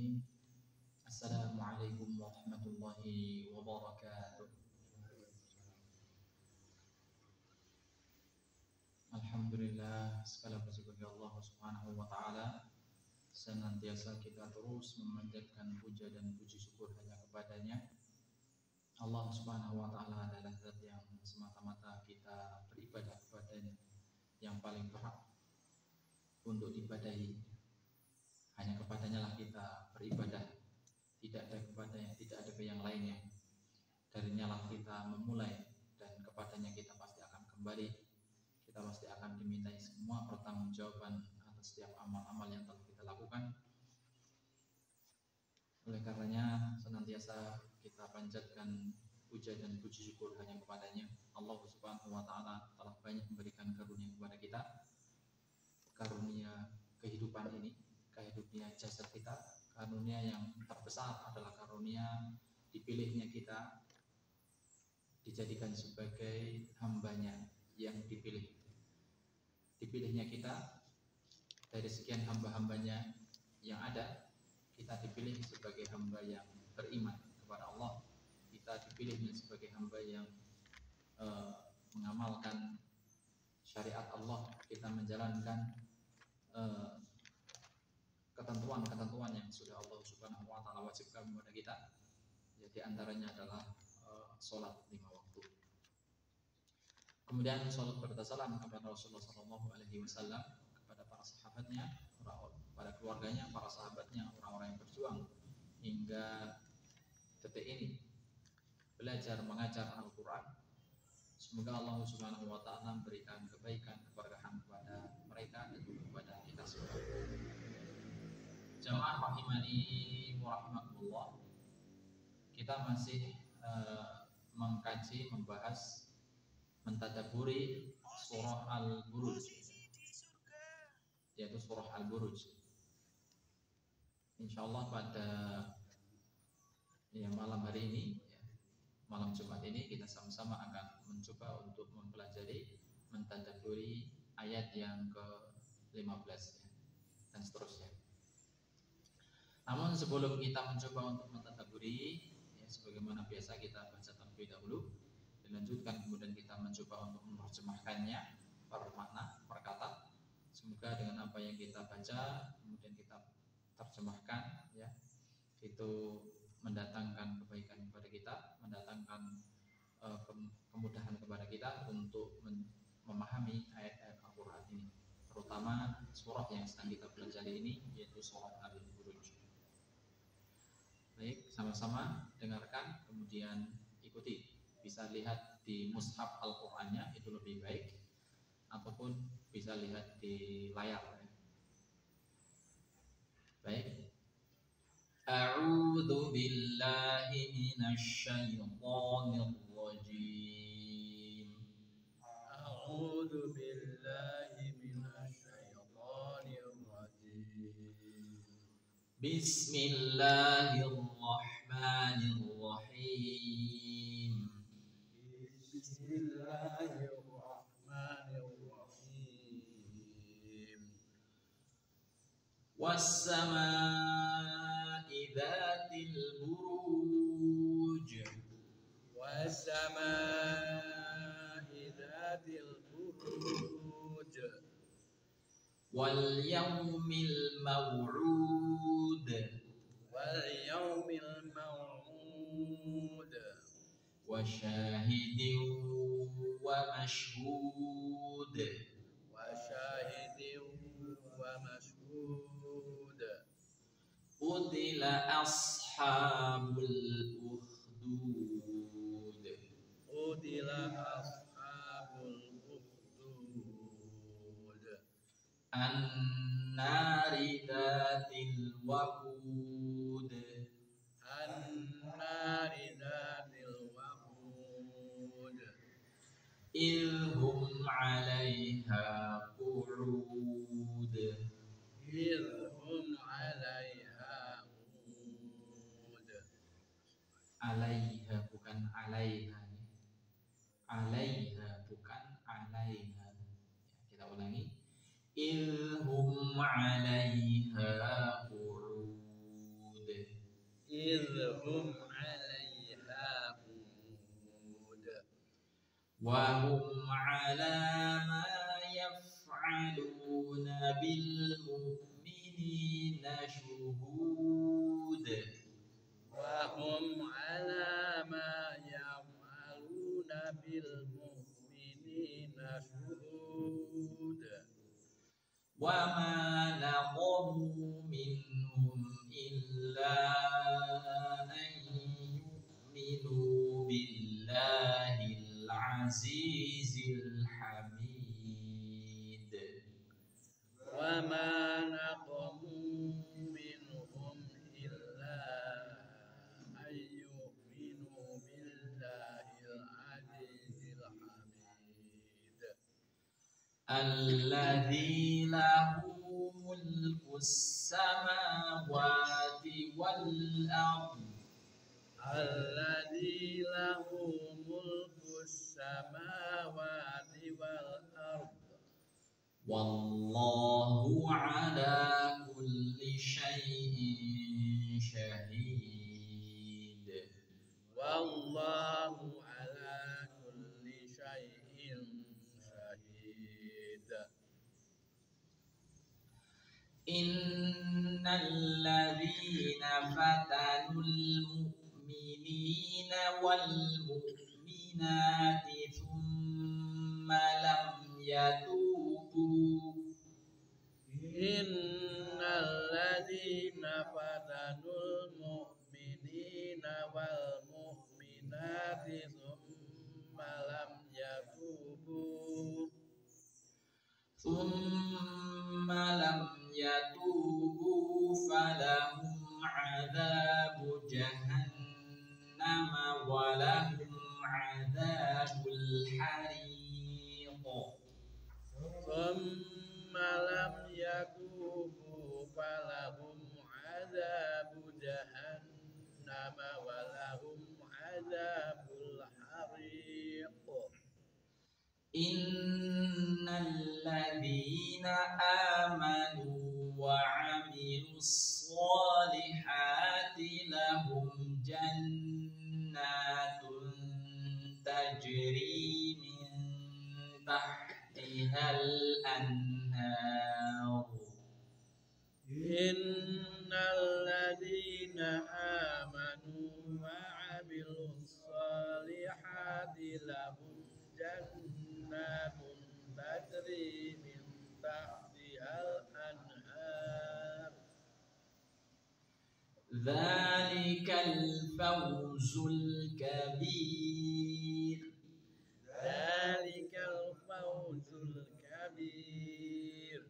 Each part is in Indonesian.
Bismillahirrahmanirrahim. Assalamualaikum warahmatullahi wabarakatuh. Alhamdulillah, segala puji bagi Allah Subhanahu wa taala. Senantiasa kita terus memanjatkan puja dan puji syukur hanya kepadanya. Allah Subhanahu wa taala adalah zat yang semata-mata kita beribadah kepadanya, yang paling berhak untuk diibadahi. Hanya kepadanya lah kita beribadah, tidak ada kepadanya, tidak ada ke yang lainnya. Darinya lah kita memulai dan kepadanya kita pasti akan kembali. Kita pasti akan dimintai semua pertanggungjawaban atas setiap amal-amal yang telah kita lakukan. Oleh karenanya senantiasa kita panjatkan puja dan puji syukur hanya kepadanya. Allah Subhanahu wa taala telah banyak memberikan karunia kepada kita. Karunia kehidupan ini, karunia jasad kita, karunia yang terbesar adalah karunia dipilihnya kita, dijadikan sebagai hambanya yang dipilih. Dipilihnya kita dari sekian hamba-hambanya yang ada, kita dipilih sebagai hamba yang beriman kepada Allah. Kita dipilihnya sebagai hamba yang mengamalkan syariat Allah. Kita menjalankan ketentuan-ketentuan yang sudah Allah Subhanahu wa taala wajibkan kepada kita. Ya, di antaranya adalah sholat 5 waktu. Kemudian sholat bertasalam kepada Rasulullah SAW, kepada para sahabatnya, kepada keluarganya, para sahabatnya, orang-orang yang berjuang hingga detik ini belajar mengajar Al-Quran. Semoga Allah Subhanahu wa taala memberikan kebaikan, keberkahan kepada mereka dan kepada kita semua. Jamaah rahimani wa rahimakumullah. Kita masih mengkaji, membahas, mentadaburi surah Al-Buruj, yaitu surah Al-Buruj. Insyaallah pada malam hari ini, malam Jumat ini, kita sama-sama akan mencoba untuk mempelajari, mentadaburi ayat yang ke-15 dan seterusnya. Namun sebelum kita mencoba untuk mentadaburi, sebagaimana biasa kita baca terlebih dahulu, dilanjutkan kemudian kita mencoba untuk menerjemahkannya per makna, per kata. Semoga dengan apa yang kita baca kemudian kita terjemahkan, itu mendatangkan kebaikan kepada kita, mendatangkan kemudahan kepada kita untuk memahami ayat-ayat Al-Quran ini, terutama surah yang sedang kita pelajari ini, yaitu surah Al-Buruj. Baik, sama-sama dengarkan, kemudian ikuti. Bisa lihat di mushaf Al-Qur'annya, itu lebih baik, ataupun bisa lihat di layar. Baik. A'udzu billahi minasy syaithanir rajim. A'udzu billahi minasy syaithanir rajim. Bismillahirrahmanirrahim. Bismillahirrahmanirrahim. Was-samaa'i dzatil buruj. Was-samaa'i dzatil buruj. Wal yaumil maw'ud. Wal yaumil maw'ud. Wa syahidin wa mashhud. Wa syahidin wa mashhud. Qutila ashabul ukhdud. Qutila ashabul ukhdud. An-nari dzatil waqud. An-nari dzatil waqud. Idhum 'alaiha qu'ud. Idhum 'alaiha qu'ud. 'Alaiha bukan 'alaiha. 'Alaiha bukan 'alaiha. Kita ulangi. Idhum 'alaiha qu'ud. وهم عليها قعود وهم على ما يفعلون بالمؤمنين شهود وهم على ما يفعلون بالمؤمنين شهود وما نقموا منهم إلا أن يؤمنوا بالله العزيز الحميد وما نقموا منهم إلا أن يؤمنوا بالله العزيز الحميد الذي له ملك السماوات والأرض الذي له ملك السماوات والأرض والله على كل شيء شهيد والله على كل شيء شهيد إن الذين فتنوا المؤمنين والمؤمنات ثم لم يتوبوا إن الذين فتنوا المؤمنين والمؤمنات ثم لم يتوبوا فلهم عذاب جهنم ولهم عذاب الحريق ثم لم يتوبوا فلهم عذاب جهنم ولهم عذاب الحريق إن الذين آمنوا وعملوا الصالحات لهم جنات تجري من تحتها الأنهار إن الذين آمنوا وعملوا الصالحات لهم جنات تجري من تحتها الأنهار ذلك الفوز الكبير ذلك الفوز الكبير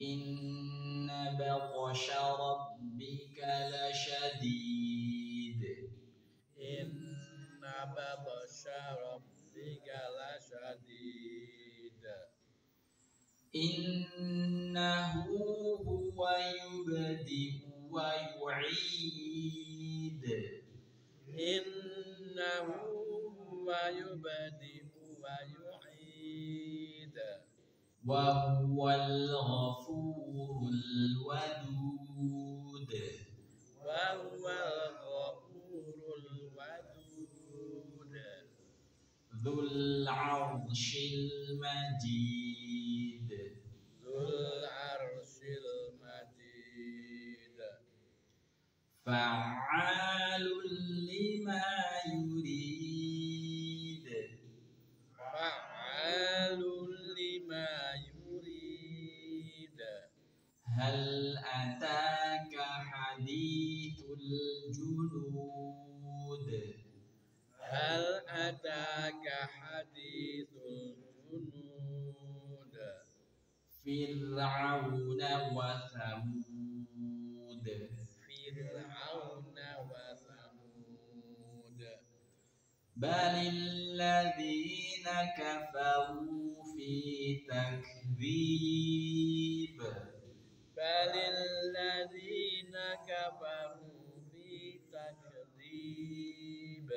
إن بطش ربك لشديد إن بطش ربك لشديد إنه هو يبدئ ويعيد إنه هو يبدئ ويعيد وهو الغفور الودود وهو الغفور الودود ذو العرش المجيد ذو العرش المجيد فعال لما يريد فعال لما يريد هل أتاك حديث الجنود هل أتاك حديث الجنود فرعون وثمود فرعون وثمود بل الذين كفروا في تكذيب بل الذين كفروا في تكذيب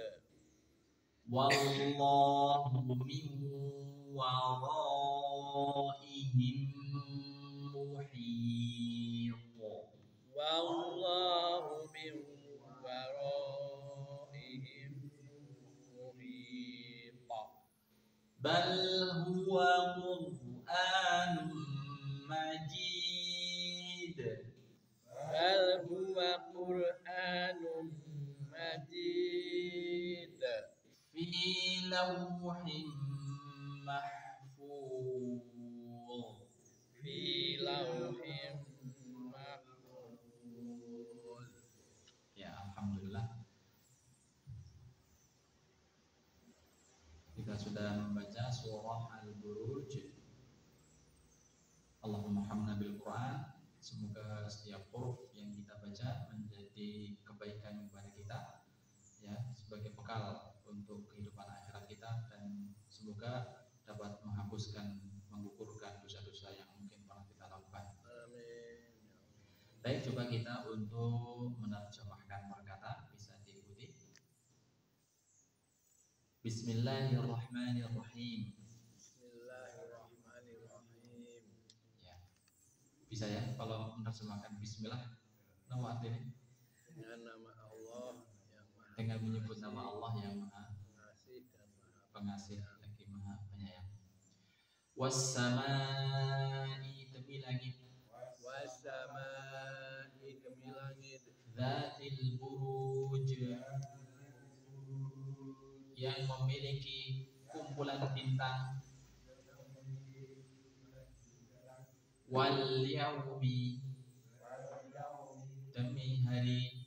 والله من ورائهم محيط والله bal huwa Qur'anun majid bal huwa Qur'anun majid fi lawhin mahfuz fi lauhim mahfuz. ya. Alhamdulillah kita sudah membaca surah Al-Buruj. Allahumma hamna bil Quran. Semoga setiap huruf yang kita baca menjadi kebaikan kepada kita, ya, sebagai bekal untuk kehidupan akhirat kita, dan semoga dapat menghapuskan, menggugurkan dosa-dosa yang mungkin pernah kita lakukan. Amin. Baik, coba kita untuk menerjemahkan perkata, bisa diikuti. Bismillahirrahmanirrahim. Bismillahirrahmanirrahim. Ya, bisa ya kalau menerjemahkan Bismillah. Nama ini Dengan nama Allah yang Maha dengan menyebut nama Allah yang Maha Pengasih dan Maha Pengasih lagi Maha Penyayang. Wassama'i demi langit, Wassama'i demi langit, Dzatil buruj yang memiliki kumpulan bintang, wal yaumi demi hari,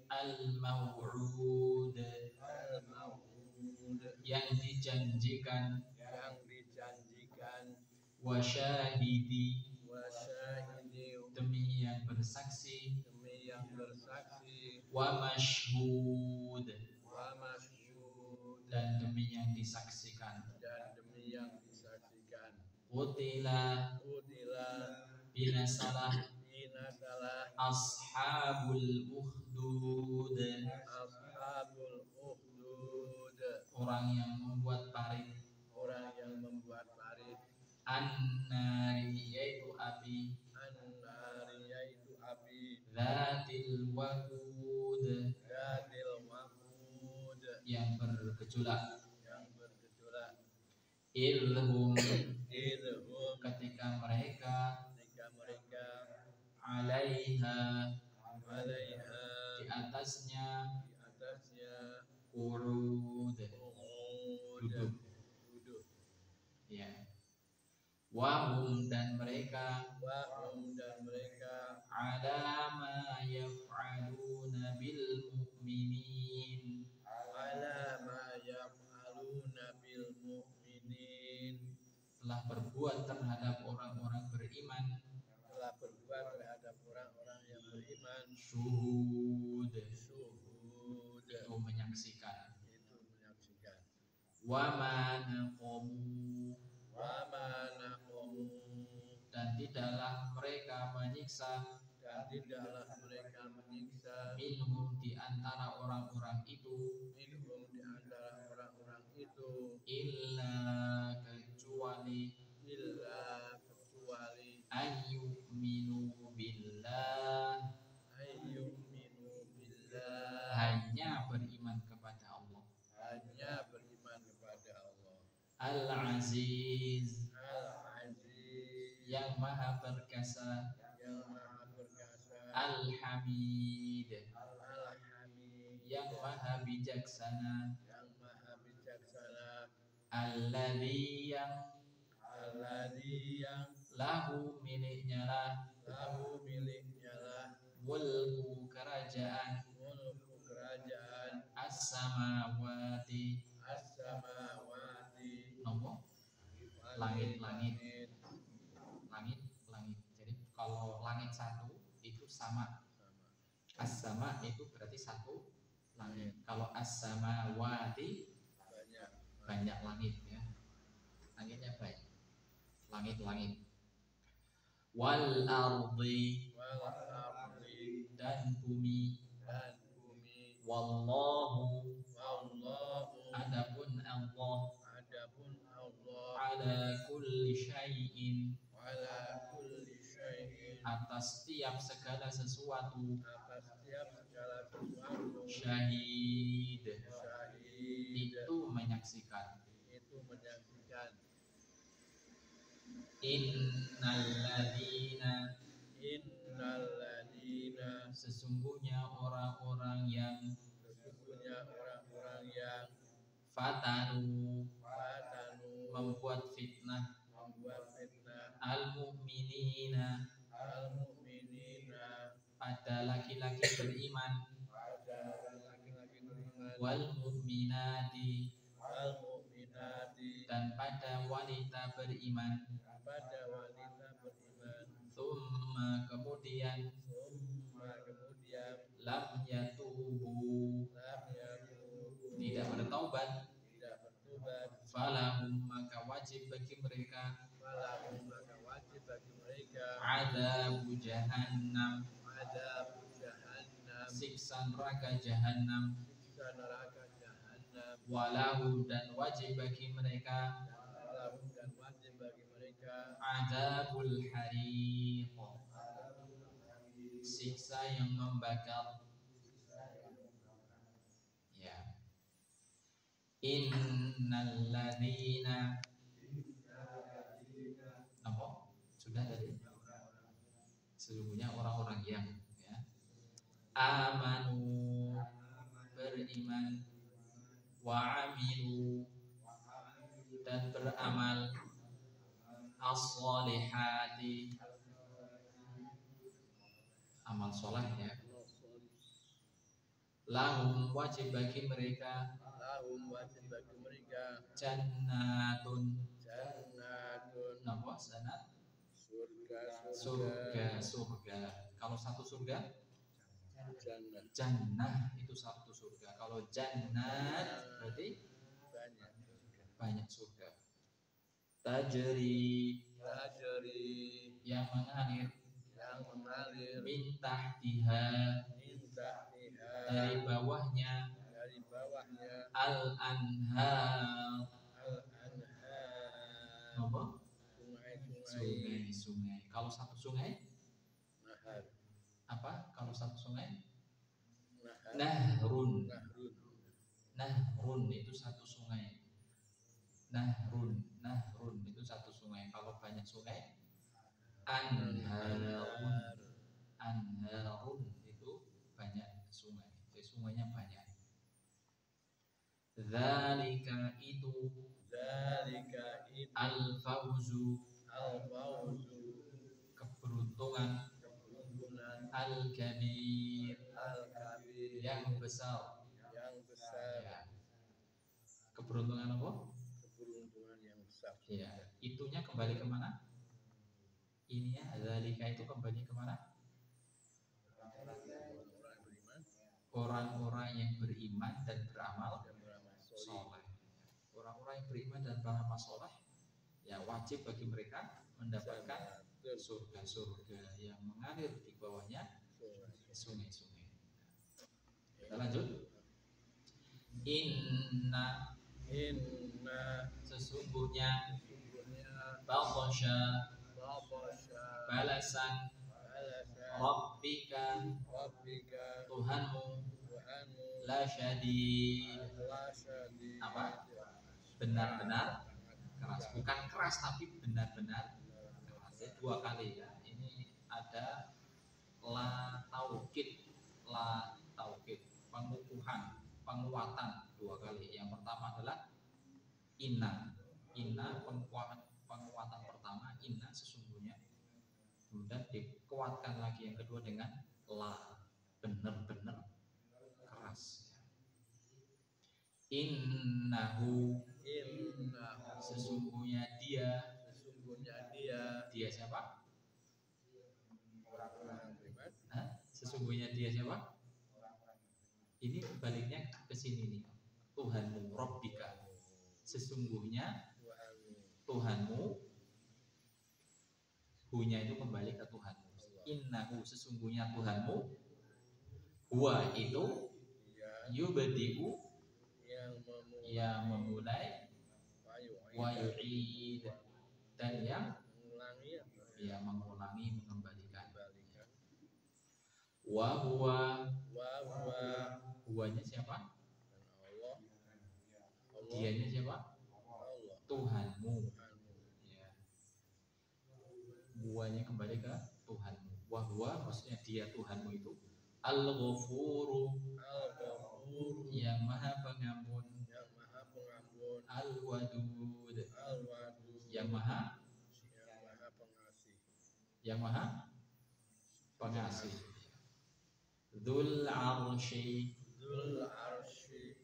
al-maw'ud al-maw'ud yang dijanjikan, wa syahidi wasyahidi demi yang bersaksi, demi yang bersaksi, wa masyhud wa masyhud dan demi yang disaksikan. dan demi yang disaksikan. Qutila binasalah Binasalah ashabul ukhdud ashabul ukhdud orang yang membuat parit, orang yang membuat parit, an-nari yaitu api, an-nari yaitu api, dzatil waqud gadil waqud yang bergejolak, ilhum idhum ketika mereka mereka alaiha alaiha di atasnya, di atasnya qurud duduk ya, wahum dan mereka wahum dan mereka ala ma yaf'aluna bil mu'minin ala ma yaf'aluna bil mu'minin telah berbuat terhadap orang-orang beriman, telah berbuat terhadap orang-orang yang beriman, syuhud syuhud itu menyaksikan, wa wa ma naqamu ma naqamu dan tidaklah mereka menyiksa, dan tidaklah mereka menyiksa minhum di antara orang-orang itu, minhum di antara orang-orang itu illa kecuali ayyuminu billah ayyuminu billah hanya beriman kepada Allah, hanya beriman kepada Allah al-aziz al-aziz yang maha perkasa, yang maha perkasa al-hamid al-hamid yang maha bijaksana, yang maha bijaksana alladzi yang lahu miliknya lah, mulku kerajaan, mulku kerajaan as-samawati as-samawati nopo langit-langit, langit-langit. Jadi kalau langit satu itu sama, as-sama itu berarti satu langit. Kalau as-samawati banyak langit ya, langitnya banyak, langit-langit. Wal ardi wal ardi dan bumi, dan bumi wallahu wallahu adapun Allah adapun Allah ala kulli syai'in ala kulli syai'in atas tiap segala sesuatu, atas setiap segala sesuatu syahid syahid itu menyaksikan, itu itu menyaksikan. Innalladzina Innalladzina sesungguhnya orang-orang yang fatanu membuat fitnah al-mu'minina pada laki-laki beriman wal mu'minati dan pada wanita beriman thumma kemudian lam yatubu tidak bertaubat falahum maka wajib bagi mereka adabu jahannam siksa neraka jahannam walahu dan wajib bagi mereka adabul hariq siksa yang membakar. Ya. Innalladzina apa? Sudah tadi. Sesungguhnya orang-orang yang ya, amanu beriman wa amilu dan beramal as-solihati amal soleh ya. Lahum wajib bagi mereka jannatun napa sanad surga. Kalau satu surga jannah itu satu surga. Kalau jannat berarti banyak surga. Tajri yang mengalir min tahtiha dari bawahnya al-anhar apa? Sungai. Kalau satu sungai apa? Kalau satu sungai nahrun itu satu sungai. Nahrun itu satu sungai. Kalau banyak sungai anharun itu banyak sungai. Jadi sungainya banyak. Dzalika itu al-fawzu keberuntungan al-kabir yang besar. Ya. Keberuntungan apa? Keberuntungan yang besar. Ya, itunya kembali kemana? Ininya dzalika itu kembali kemana? Orang-orang yang beriman dan beramal soleh. Orang-orang yang beriman dan beramal soleh, ya wajib bagi mereka mendapatkan surga-surga yang mengalir di bawahnya sungai-sungai. Kita lanjut. Inna sesungguhnya batasya balasan Rabbika Tuhanmu la syadid apa? Benar-benar keras, bukan keras tapi benar-benar keras. Ya, dua kali ya. Ini ada la taukid, penguatan dua kali. Yang pertama adalah inna penguatan pertama inna sesungguhnya. Kemudian dikuatkan lagi yang kedua dengan la benar-benar keras. Innahu sesungguhnya dia siapa? Sesungguhnya dia siapa? Ini baliknya ke sini nih. Tuhanmu Rabbika. Sesungguhnya Tuhanmu. Hunya itu kembali ke Tuhanmu. Innahu sesungguhnya Tuhanmu. Huwa itu yubdi'u yang memulai wa yu'id dan yang mengulangi mengembalikan. Wa huwa huwanya siapa? Dianya siapa? Tuhanmu. Tuhanmu. Ya. Buahnya kembali ke Tuhanmu. Wahwa maksudnya dia Tuhanmu itu Al-Ghafuru, Al-Ghafur, yang Maha Pengampun, yang Maha Pengampun, Al-Wadud, Al-Wadud, yang Maha Pengasih, yang Maha Pengasih. Dzul Arsy, Dzul Arsy,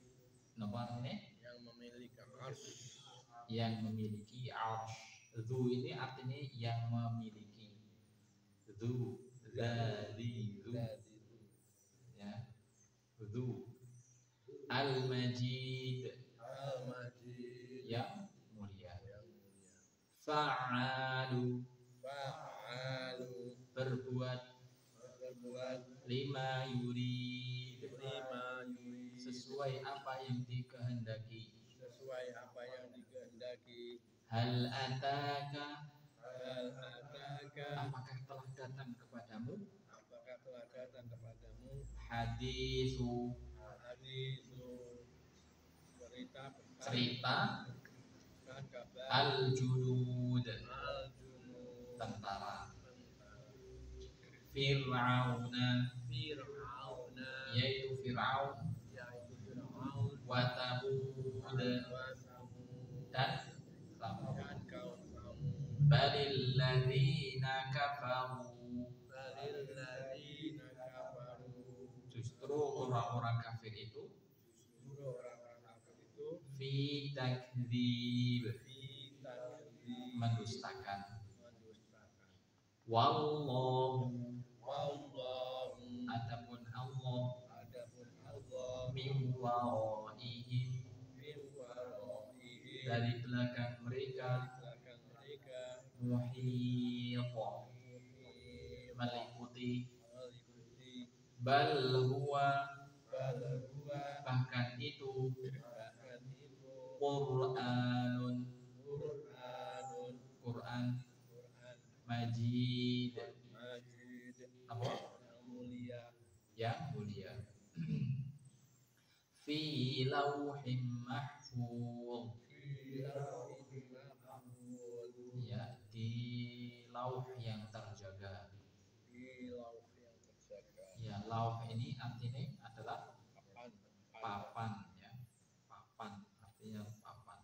napa ini? yang memiliki arsy, Yang memiliki arsy. Dzu ini artinya yang memiliki. Dzu, dzali, dzu, ya. Dzu. Al-Majid, Al-Majid, yang mulia. yang mulia, Fa'alu, Fa'alu, berbuat lima yurid, sesuai apa yang dikehendaki. sesuai apa yang dikehendaki. Hal ataka, Apakah apakah telah datang kepadamu telah datang kepadamu hadisu, hadisu, cerita kabar al-junud, al-junud, tentara Fir'auna, yaitu Fir'aun, wa Thamud, dan Thamud. kaum Samud. Balil ladzina kafaru, Balilladzina kafaru, justru orang-orang kafir itu orang-orang kafir itu fi takdzib, fi takdzib, mendustakan. mendustakan. Wallahu, Adapun Allah Allah min waraihim, min waraihim, dari belakang mereka, belakang mereka muhit, meliputi. meliputi. Bal huwa, bahkan Bahkan itu itu Qur'anun, Quran Majid, Majid, apa? yang mulia, Yang mulia. Fi lauhim mahfuz, fi lauhin mahfuz, ya, di lauh yang terjaga. di lauh yang terjaga. Ya, lauh ini artinya adalah Papan, papan, ya. Papan artinya papan.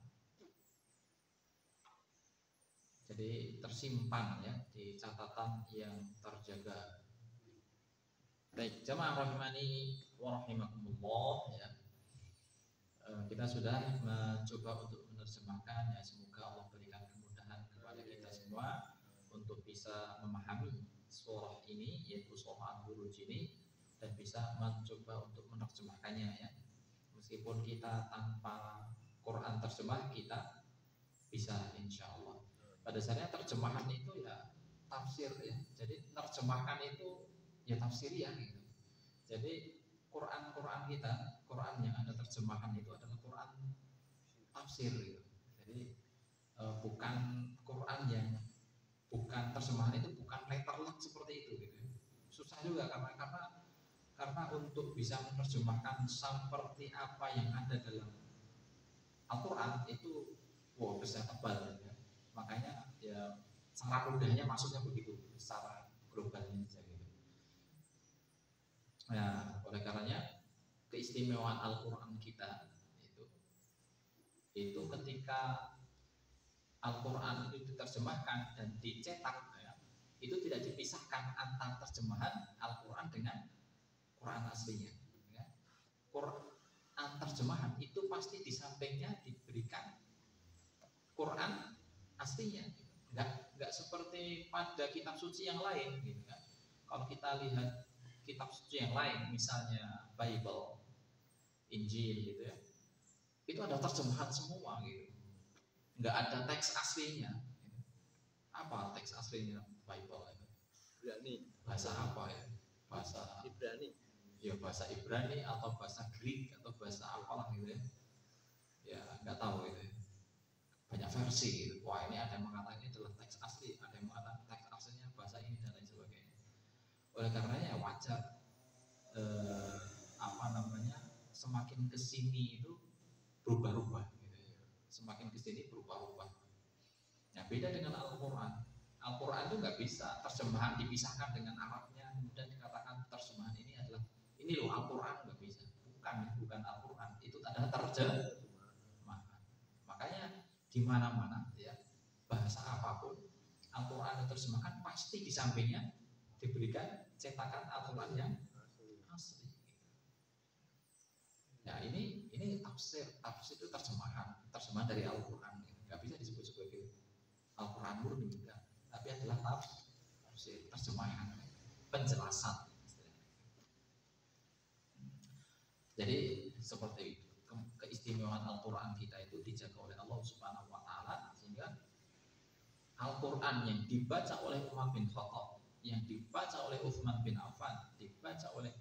Jadi tersimpan ya di catatan yang terjaga. Baik, jamaah rahimani wa rahimakumullah, ya. Kita sudah mencoba untuk menerjemahkan, ya, semoga Allah berikan kemudahan kepada kita semua untuk bisa memahami surah ini, yaitu surah Al-Buruj ini, dan bisa mencoba untuk menerjemahkannya, ya. Meskipun kita tanpa Quran terjemah, kita bisa insya Allah. Pada dasarnya terjemahan itu ya tafsir, ya. Jadi terjemahkan itu ya tafsir, ya, gitu. Jadi Quran kita, Quran yang ada terjemahan itu adalah Quran tafsir, gitu. Jadi bukan Quran yang bukan terjemahan itu bukan letterlock seperti itu, gitu. Susah juga karena untuk bisa menerjemahkan seperti apa yang ada dalam Al-Quran itu besar tebal, ya. Makanya ya secara mudahnya maksudnya begitu, secara globalnya saja, gitu. Nah, oleh karenanya keistimewaan Al-Quran kita itu ketika Al-Quran itu diterjemahkan dan dicetak, ya, itu tidak dipisahkan antara terjemahan Al-Quran dengan Quran aslinya, ya. Quran terjemahan itu pasti di sampingnya diberikan Quran aslinya, gitu. Nggak seperti pada kitab suci yang lain, gitu, kan. Kalau kita lihat kitab suci yang lain, misalnya Bible, Injil, gitu, ya, itu ada terjemahan semua, gitu. Nggak ada teks aslinya, gitu. Apa teks aslinya Bible itu? Ibrani. Bahasa apa, ya? Bahasa Ibrani. Ya bahasa Ibrani atau bahasa Greek atau bahasa apalah, gitu, ya. Ya nggak tahu, gitu, ya. Banyak versi, gitu. Wah, ini ada yang mengatakan ini adalah teks asli, ada yang mengatakan teks aslinya bahasa ini dan lain sebagainya. Oleh karenanya ya wajar semakin kesini itu berubah-ubah, gitu, ya. semakin kesini berubah-ubah. Nah, beda dengan Al-Quran. Al-Quran itu nggak bisa terjemahan dipisahkan dengan Arabnya, kemudian dikatakan terjemahan ini adalah ini loh Al-Quran, nggak bisa. Bukan Al-Quran, itu adalah terjemahan. Makanya di mana-mana ya bahasa apapun Al-Quran terjemahkan pasti di sampingnya diberikan cetakan Al-Quran yang asli. Nah ini tafsir itu terjemahan dari Al-Quran, nggak bisa disebut sebagai Al-Quran murni, enggak, tapi adalah tafsir, terjemahan, penjelasan. Jadi seperti itu keistimewaan Al-Quran kita itu dijaga oleh Allah Subhanahu Wa Taala, sehingga Al-Quran yang dibaca oleh Umar bin Khattab, yang dibaca oleh Utsman bin Affan, dibaca oleh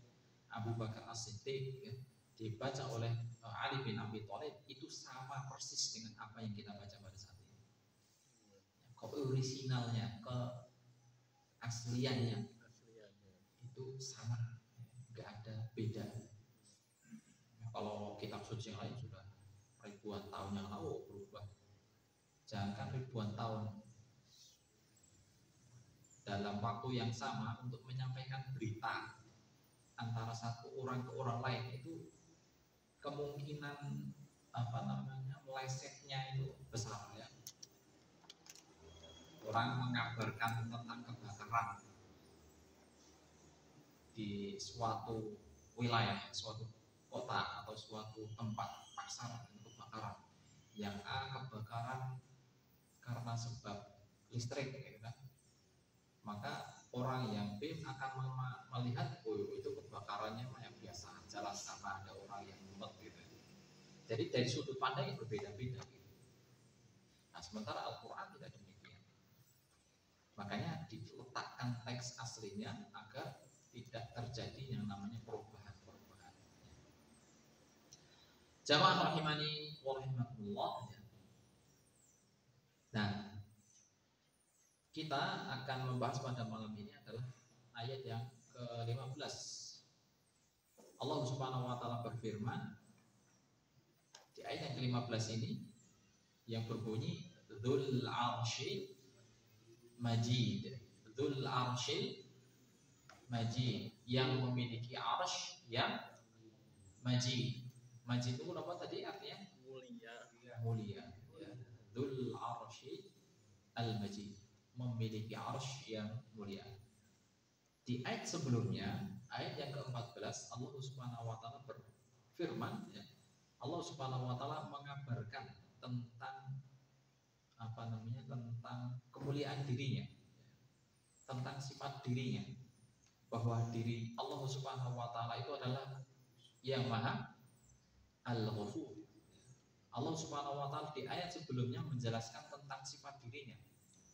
Abu Bakar As-Siddiq, ya, dibaca oleh Ali bin Abi Thalib, itu sama persis dengan apa yang kita baca pada saat ini. Originalnya, keasliannya itu sama, nggak ada beda. Kalau kitab suci yang lain sudah ribuan tahun yang lalu berubah, jangankan ribuan tahun, dalam waktu yang sama untuk menyampaikan berita antara satu orang ke orang lain itu kemungkinan melesetnya itu besar ya. Orang mengabarkan tentang kebakaran di suatu wilayah, suatu kota atau suatu tempat pasar kebakaran, yang A kebakaran karena sebab listrik, gitu kan? Maka orang yang B akan melihat, oh itu kebakarannya yang biasa aja lah karena ada orang yang mumet gitu. Jadi dari sudut pandang yang berbeda-beda gitu. Nah sementara Al-Quran tidak demikian. Makanya diletakkan teks aslinya agar tidak terjadi yang namanya perubahan. Jamaah rahimani wa rahimakumullah. Nah, kita akan membahas pada malam ini adalah ayat yang ke-15. Allah Subhanahu wa taala berfirman di ayat yang ke-15 ini yang berbunyi Dzul 'Arsyil Majid. Dzul 'Arsyil Majid, yang memiliki 'arsy yang majid. Majid itu apa tadi artinya? Mulia. Ya. Dzul 'Arsy al-Majid, memiliki 'arsy yang mulia. Di ayat sebelumnya, ayat yang ke-14, Allah Subhanahu wa taala berfirman, ya. Allah Subhanahu wa taala mengabarkan tentang tentang kemuliaan dirinya, tentang sifat dirinya, bahwa diri Allah Subhanahu wa taala itu adalah yang Maha Al-Ghafur. Allah Subhanahu wa taala di ayat sebelumnya menjelaskan tentang sifat dirinya,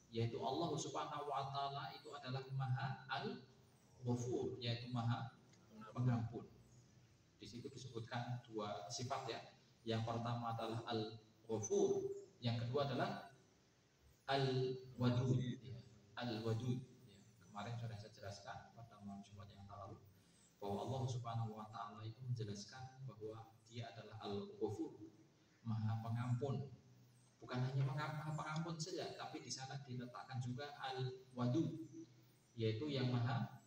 yaitu Allah Subhanahu wa taala itu adalah Maha Al-Ghafur, yaitu Maha Pengampun. Di situ disebutkan dua sifat ya. Yang pertama adalah Al-Ghafur, yang kedua adalah Al-Wadud. Ya. Al-Wadud. Ya. Kemarin sudah saya jelaskan pada malam Jumat yang lalu bahwa Allah Subhanahu wa taala itu menjelaskan bahwa Dia adalah Al-Ghafur, Maha Pengampun. Bukan hanya Maha Pengampun saja, tapi di sana diletakkan juga Al-Wadud, yaitu yang Maha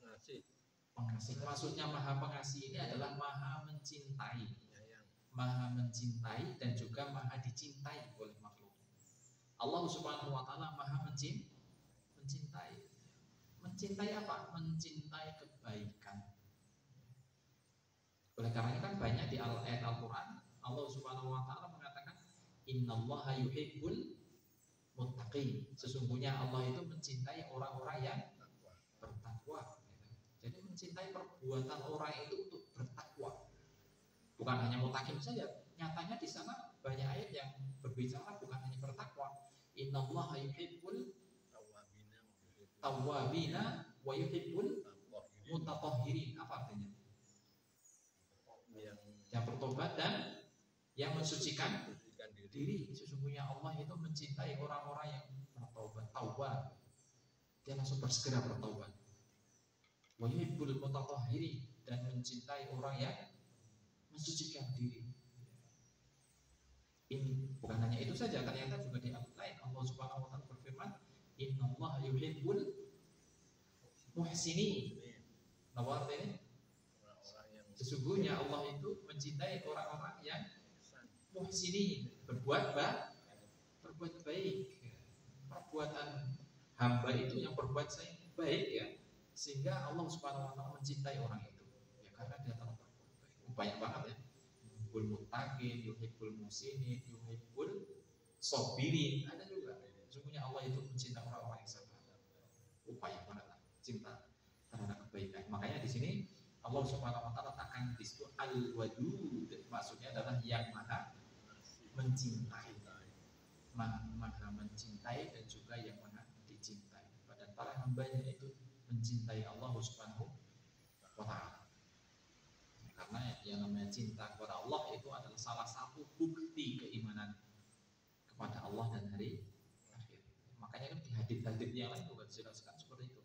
Pengasih. Maksudnya Maha Pengasih ini adalah Maha mencintai, Maha mencintai dan juga Maha dicintai oleh makhluk. Allah Subhanahu wa taala Maha mencintai. Mencintai apa? Mencintai kebaikan. Oleh karena kan banyak di ayat Al-Quran Allah Subhanahu wa taala mengatakan innallaha yuhibbul muttaqin. Sesungguhnya Allah itu mencintai orang-orang yang bertakwa. Jadi mencintai perbuatan orang itu untuk bertakwa. Bukan hanya muttaqin saja. Nyatanya di sana banyak ayat yang berbicara bukan hanya bertakwa. Innallaha yuhibbul tawwabina wa yuhibbul mutatahhirin. Apa artinya? Yang bertobat dan yang mensucikan diri. Sesungguhnya Allah itu mencintai orang-orang yang bertobat, taubat. Dia langsung bersegera bertobat. Wa yuhibbul mutatahhirin, dan mencintai orang yang mensucikan diri. Bukan hanya itu saja, ternyata juga di ayat lain Allah Subhanahu wa taala berfirman, "Innallaha yuhibbul muhsinin." Apa artinya? Orang-orang yang Sesungguhnya Allah itu mencintai orang-orang yang ihsan. muhsinin, berbuat baik. Perbuatan hamba itu yang berbuat baik ya, sehingga Allah Subhanahu wa taala mencintai orang itu. Ya karena dia telah berbuat baik. Banyak banget ya. Yuhibbul muttaqin, yuhibbul muhsinin, yuhibbul sabirin. Ada juga. Sesungguhnya Allah itu mencintai orang-orang yang sabar. Banyak banget lah cinta terhadap kebaikan. Makanya di sini Allah Subhanahu wa taala letakkan di situ al-wadud. Maksudnya adalah yang maha mencintai. Maha mencintai dan juga yang maha dicintai. Dan para hambanya itu mencintai Allah Subhanahu wa taala. Karena yang namanya cinta kepada Allah itu adalah salah satu bukti keimanan kepada Allah dan hari akhir. Makanya kan di hadits-hadits yang lain juga dijelaskan seperti itu.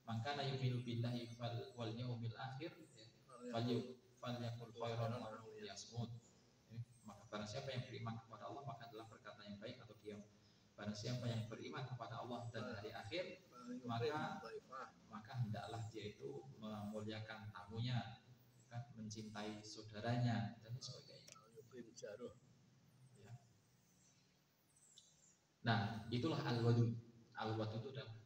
Maka la yu'minu billahi wal yaumil akhir falyakul khairan aw liyasmut. Maka barang siapa yang beriman kepada Allah maka adalah berkata yang baik atau diam. Barang siapa yang beriman kepada Allah dan hari akhir maka hendaklah dia itu memuliakan tamunya, kan, mencintai saudaranya dan sebagainya. Ya. Nah, itulah al-wadud. Al-wadud itu adalah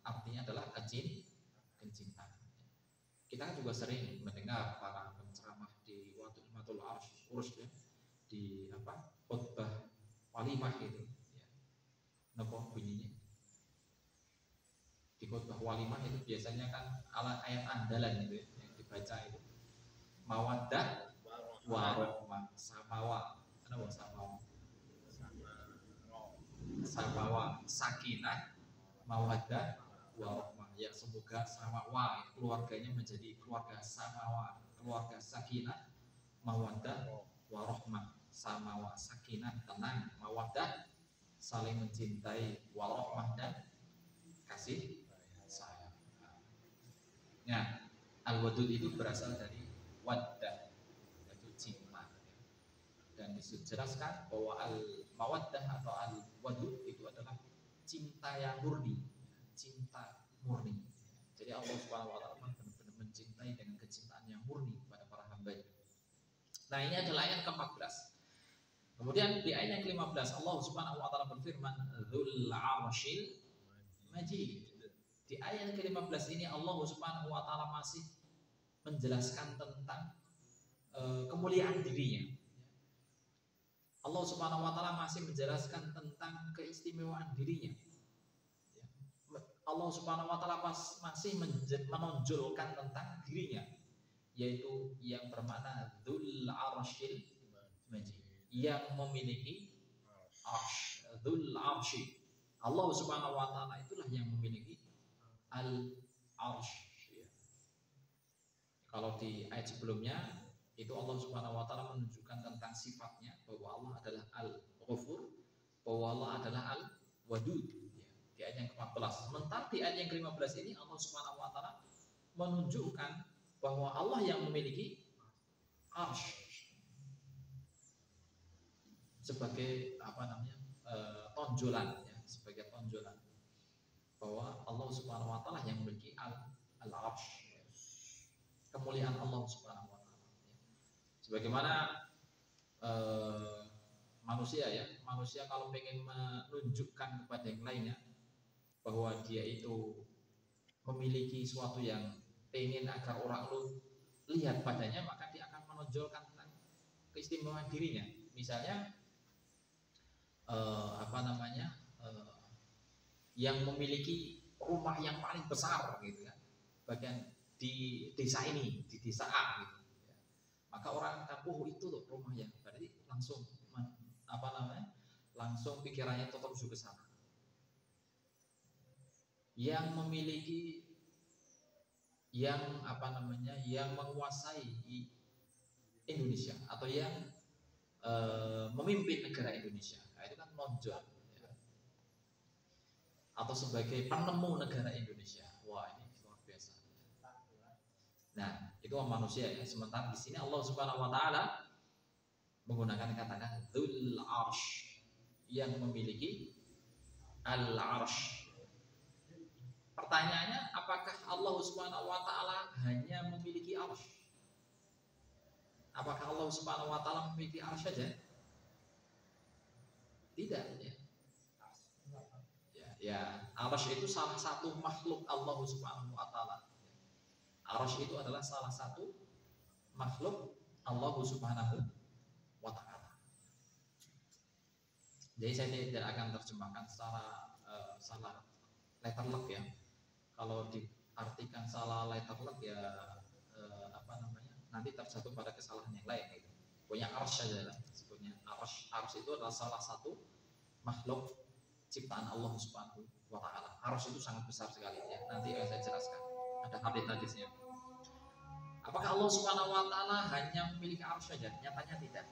artinya adalah kecintaan. Kita kan juga sering mendengar para penceramah di Wadul Urus ya, di khutbah walimah itu ya. Napa bunyinya? Di khutbah walimah itu biasanya kan ayat andalan gitu ya, yang dibaca itu mawaddah warahmah samawa. Kenapa samawa? Samawa sakinah mawaddah warahmah. Ya semoga samawa keluarganya menjadi keluarga samawa, keluarga sakinah mawaddah warahmah. Samawa sakinah tenang, mawaddah saling mencintai, warahmah dan kasih sayang. Nah, al-wadud itu berasal dari waddah, yaitu cinta. Dan dijelaskan bahwa al-mawaddah atau al-wadud itu adalah cinta yang murni, cinta murni. Jadi Allah Subhanahu wa taala benar-benar mencintai dengan kecintaan yang murni kepada para hamba-Nya. Nah, ini adalah ayat ke-14. Kemudian di ayat yang ke-15 Allah Subhanahu wa taala berfirman, "Dzul 'arsyil Majid." Di ayat ke-15 ini Allah Subhanahu wa taala masih menjelaskan tentang kemuliaan dirinya. Allah Subhanahu wa taala masih menjelaskan tentang keistimewaan dirinya. Allah Subhanahu wa taala masih menonjolkan tentang dirinya, yaitu yang bermakna Dzul 'arsyil Majid, yang memiliki arsy. Dzul 'arsy. Allah Subhanahu wa taala itulah yang memiliki al-arsy. Kalau di ayat sebelumnya itu Allah Subhanahu wa taala menunjukkan tentang sifatnya bahwa Allah adalah al-Ghafur, bahwa Allah adalah al-Wadud ya, di ayat yang ke-14. Sementara di ayat yang ke-15 ini Allah Subhanahu wa taala menunjukkan bahwa Allah yang memiliki arsy sebagai tonjolan ya, sebagai tonjolan bahwa Allah Subhanahu wa taala yang memiliki al-arsy, kemuliaan Allah Subhanahu wa taala. Sebagaimana manusia kalau pengen menunjukkan kepada yang lainnya bahwa dia itu memiliki sesuatu yang pengen agar orang lihat padanya, maka dia akan menonjolkan tentang keistimewaan dirinya. Misalnya yang memiliki rumah yang paling besar gitu kan, bagian di desa ini, di desa A gitu ya. Maka orang akan, itu loh rumahnya, berarti langsung langsung pikirannya tetap ke sana. Yang memiliki yang menguasai Indonesia atau yang memimpin negara Indonesia, nah, itu kan nonjol ya. Atau sebagai penemu negara Indonesia, wah ini luar biasa. Nah itu manusia ya. Sementara di sini Allah Subhanahu wa taala menggunakan kata dzul arsh, yang memiliki al-arsh. Pertanyaannya, apakah Allah Subhanahu wa taala hanya memiliki arsh? Apakah Allah Subhanahu wa taala memiliki arsh saja? Tidak, ya. Ya, arsh itu salah satu makhluk Allah Subhanahu wa taala. Arsh itu adalah salah satu makhluk Allah Subhanahu wa taala. Jadi saya tidak akan terjemahkan secara salah letterlock ya. Kalau diartikan salah letterlock ya nanti terjatuh pada kesalahan yang lain gitu. Pokoknya arsh saja lah sebutnya. Arsh itu adalah salah satu makhluk ciptaan Allah Subhanahu wa taala. Arsh itu sangat besar sekali ya. Nanti saya jelaskan. Ada hadis-hadisnya. Apakah Allah Subhanahu wa taala hanya memiliki arsh saja? Nyatanya tidak.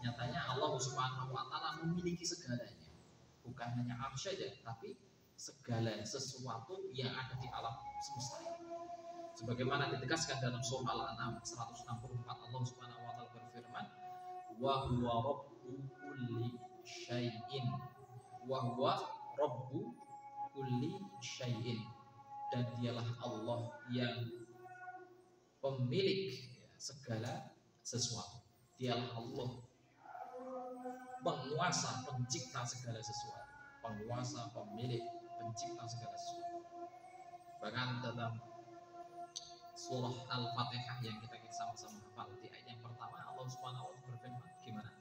Nyatanya Allah Subhanahu wa taala memiliki segalanya. Bukan hanya arsh saja, tapi segala sesuatu yang ada di alam semesta ini. Sebagaimana ditegaskan dalam surah Al-An'am 164, Allah Subhanahu wa taala berfirman, "Wa huwa rabbu kulli syai'in." Wa huwa rabbu kulli syai'in. Dan dialah Allah yang pemilik segala sesuatu. Dialah Allah penguasa, pencipta segala sesuatu. Penguasa, pemilik, pencipta segala sesuatu. Bahkan dalam surah Al-Fatihah yang kita sama-sama hafal, di ayat yang pertama Allah Subhanahu wa taala berfirman gimana?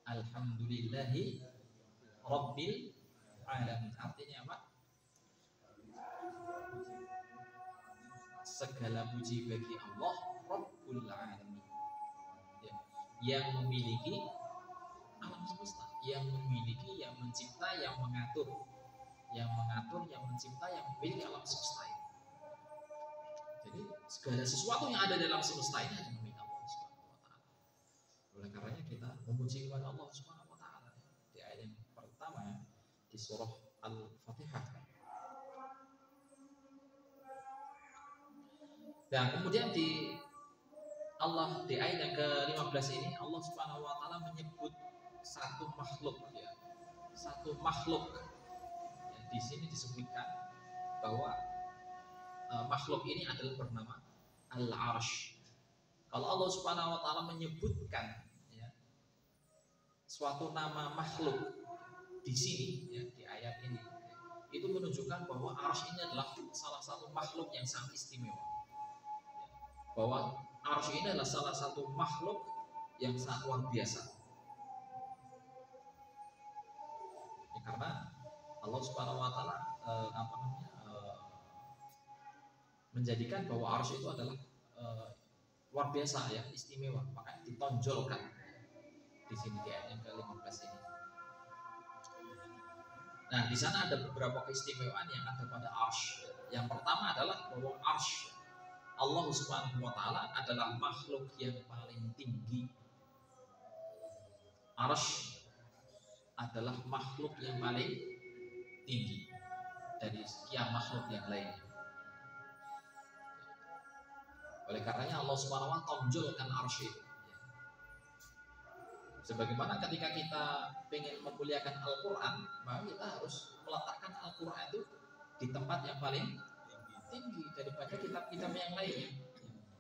Alhamdulillahi Rabbil alamin. Artinya apa? Segala puji bagi Allah Rabbul alamin, ya, yang memiliki alam semesta, yang memiliki, yang mencipta, yang mengatur, yang mencipta, yang memiliki alam semesta ini. Jadi segala sesuatu yang ada dalam semesta ini adalah milik Allah Subhanahu wa taala. Oleh karenanya kita memuji kepada Allah Subhanahu wa taala di ayat yang pertama di surah Al-Fatihah. Dan kemudian di Allah di ayat yang ke-15 ini Allah Subhanahu wa taala menyebut satu makhluk ya. Satu makhluk. Ya, di sini disebutkan bahwa makhluk ini adalah bernama Al-Arsh. Kalau Allah Subhanahu wa taala menyebutkan ya, suatu nama makhluk di sini ya, di ayat ini ya, itu menunjukkan bahwa Arsh ini adalah salah satu makhluk yang sangat istimewa. Ya, bahwa Arsh ini adalah salah satu makhluk yang sangat luar biasa. Ya, karena Allah Subhanahu wa taala menjadikan bahwa Arsh itu adalah luar biasa ya, istimewa, makanya ditonjolkan di sini di ayat yang ke-15 ini. Nah, di sana ada beberapa keistimewaan yang ada pada Arsh. Yang pertama adalah bahwa Arsh Allah Subhanahu wa taala adalah makhluk yang paling tinggi. Arsh adalah makhluk yang paling tinggi dari sekian makhluk yang lainnya. Oleh karenanya Allah Subhanahu wa taala tonjolkan Arsh itu. Sebagaimana ketika kita ingin memuliakan Al-Quran, maka kita harus meletakkan Al-Quran itu di tempat yang paling tinggi daripada kitab-kitab yang lainnya.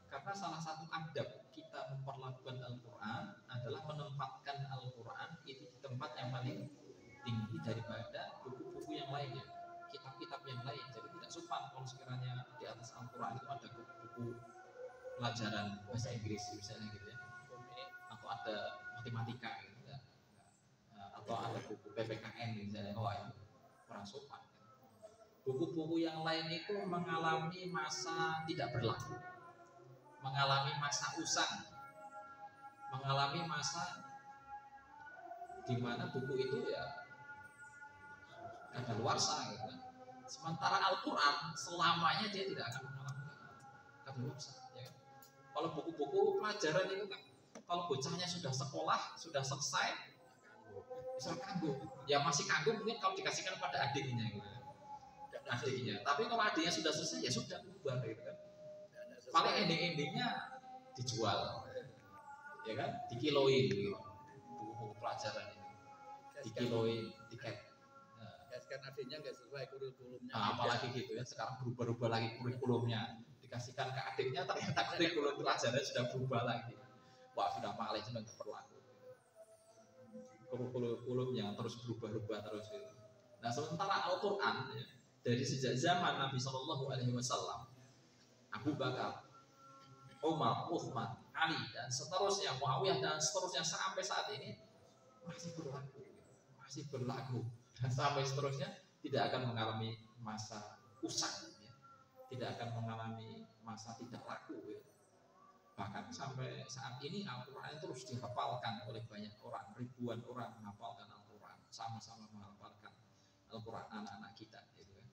Karena salah satu adab kita memperlakukan Al-Quran adalah menempatkan Al-Quran itu di tempat yang paling tinggi daripada buku-buku yang lainnya, kitab-kitab yang lain. Jadi tidak sopan kalau sekiranya di atas Al-Quran itu ada buku pelajaran bahasa Inggris misalnya gitu ya, atau ada matematika gitu ya, atau ada buku PPKN misalnya, oh itu kurang sopan. Buku-buku yang lain itu mengalami masa tidak berlaku, mengalami masa usang, mengalami masa di mana buku itu ya kadaluarsa gitu. Sementara Al-Quran selamanya dia tidak akan mengalami kadaluarsa. Kalau buku-buku pelajaran itu kan, kalau bocahnya sudah sekolah, sudah selesai, bisa kanggu. Ya masih kanggu mungkin kalau dikasihkan pada adiknya gitu. Adiknya. Tapi kalau adiknya sudah selesai ya sudah bubar gitu kan. Paling ending-endingnya dijual. ya kan, dikiloin gitu. Buku pelajaran ini dikiloin tiket. Kan adanya nggak sesuai kurikulumnya. Nah, apalagi gitu ya, sekarang berubah-ubah lagi kurikulumnya, dikasihkan ke adiknya ternyata kurikulum pelajarannya sudah berubah lagi. Wah, sudah malih sudah nggak berlaku. Kurikulum yang terus berubah-ubah terus itu. Nah, sementara Al-Quran ya, dari sejak zaman Nabi Shallallahu Alaihi Wasallam, Abu Bakar, Umar, Uthman, Ali dan seterusnya, Muawiyah dan seterusnya sampai saat ini masih berlaku dan sampai seterusnya tidak akan mengalami masa usang, ya. Tidak akan mengalami masa tidak laku, ya. Bahkan sampai saat ini Al-Quran terus dihafalkan oleh banyak orang, ribuan orang menghafalkan Al-Quran, sama-sama menghafalkan Al-Quran anak-anak kita, gitu kan.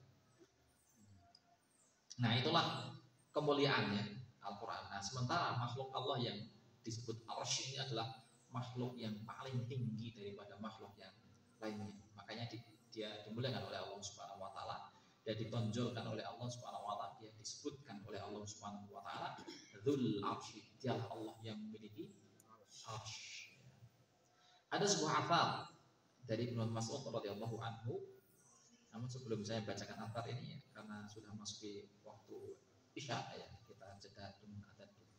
Nah, itulah kemuliaannya Al-Quran. Nah, sementara makhluk Allah yang disebut Arsy ini adalah makhluk yang paling tinggi daripada makhluk yang lainnya. Makanya dia dimuliakan oleh Allah Subhanahu wa taala, dia ditonjolkan oleh Allah Subhanahu wa taala, dia disebutkan oleh Allah Subhanahu wa taala Dzul Arsy, dialah Allah yang memiliki Arsy. Ada sebuah hafal dari Ibnu Mas'ud radhiyallahu anhu. Namun sebelum saya bacakan hafal ini ya, karena sudah masuk di waktu Isya ya, kita jeda dulu adzan dulu.